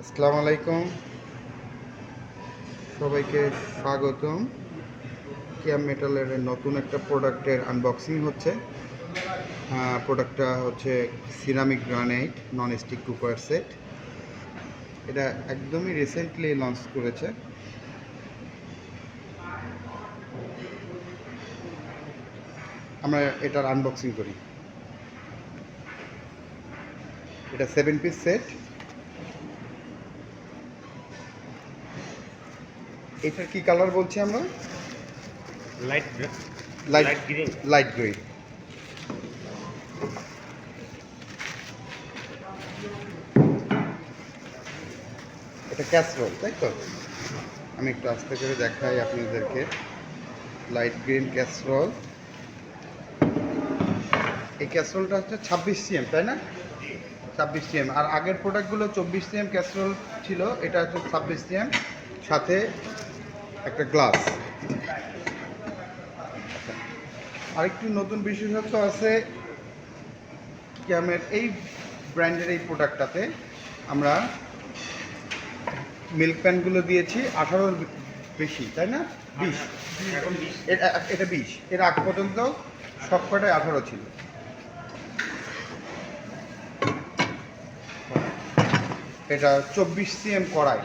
আসসালামু আলাইকুম, সবাইকে স্বাগতম। কিয়াম মেটালের নতুন একটা প্রোডাক্টের আনবক্সিং হচ্ছে। প্রোডাক্টটা হচ্ছে ceramic granite nonstick cookware set. এটা একদমই রিসেন্টলি লঞ্চ করেছে। আমরা এটার আনবক্সিং করি। এটা 7 পিস সেট। এটার কি কালার বলছি আমরা? Light light green. Light green. এটা ক্যাসরোল, তাই তো? আমি একটু আস্তে করে দেখাই আপনাদেরকে। Light green casserole. এই ক্যাসরোলটা হচ্ছে 26 সিএম, তাই না? 26 সিএম। আর আগের প্রোডাক্টগুলো 24 সিএম ক্যাসরোল ছিল, এটা হচ্ছে 26 সিএম, সাথে একটা গ্লাস। আরেকটি নতুন বিশেষত্ব আছে কিয়ামের এই ব্র্যান্ডের এই প্রোডাক্টটাতে। আমরা মিল্ক প্যানগুলো দিয়েছি 18-র বেশি, তাই না? 20। এটা 20। এর আগ পর্যন্ত সবকটাই 18 ছিল। এটা 24 সিএম কড়াই।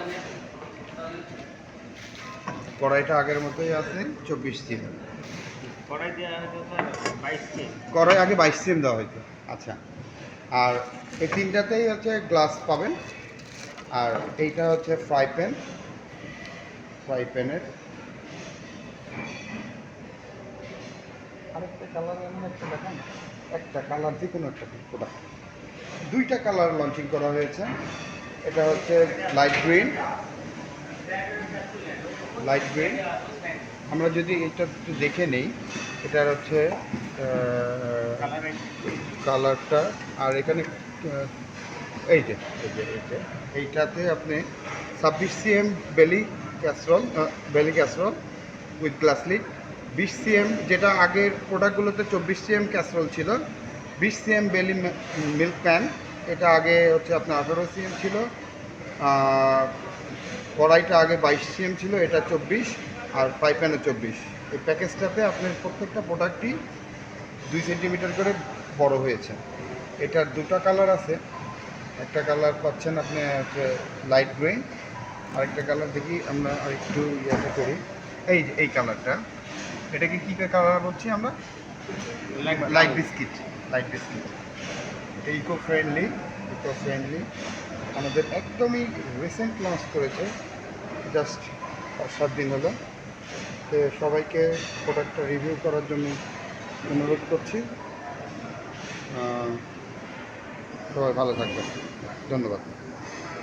কড়াইটা আগের মতোই আছে, 24 সিএম। কড়াই আগে 22 সিএম দেওয়া হয়তো। আচ্ছা, আর এই তিনটাতেই হচ্ছে গ্লাস পাবেন। আর এইটা হচ্ছে ফ্রাই প্যানের আরেকটা কালার, এমন একটা দেখান, একটা কালার, যে কোনো একটা প্রোডাক্ট। দুইটা কালার লঞ্চিং করা হয়েছে। এটা হচ্ছে লাইট গ্রিন। আমরা যদি এটা একটু দেখে নেই, এটার হচ্ছে কালারটা। আর এখানে এইটাতে আপনি 26 সিএম বেলি casserole with glass lead. 20 CM, যেটা আগের প্রোডাক্টগুলোতে 24 সিএম ক্যাসরোল ছিল। 20 সিএম বেলি মিল্ক প্যান, এটা আগে হচ্ছে আপনার 18 সিএম ছিল। কড়াইটা আগে 22 সিএম ছিল, এটা 24। আর ফ্রাই প্যানও 24। এই প্যাকেজটাতে আপনার প্রত্যেকটা প্রোডাক্টই 2 সেন্টিমিটার করে বড় হয়েছে। এটার দুটো কালার আছে। একটা কালার পাচ্ছেন আপনি হচ্ছে লাইট গ্রিন, আরেকটা কালার দেখি আমরা আরেকটু ইয়েতে করি। এই কালারটা, এটাকে কী কালার বলছি আমরা? Light biscuit. এটা ইকো ফ্রেন্ডলি। আমাদের একদমই রিসেন্ট লঞ্চ করেছে, জাস্ট 7 দিন হলো। তো সবাইকে প্রোডাক্টটা রিভিউ করার জন্য অনুরোধ করছি। সবাই ভালো থাকবেন, ধন্যবাদ।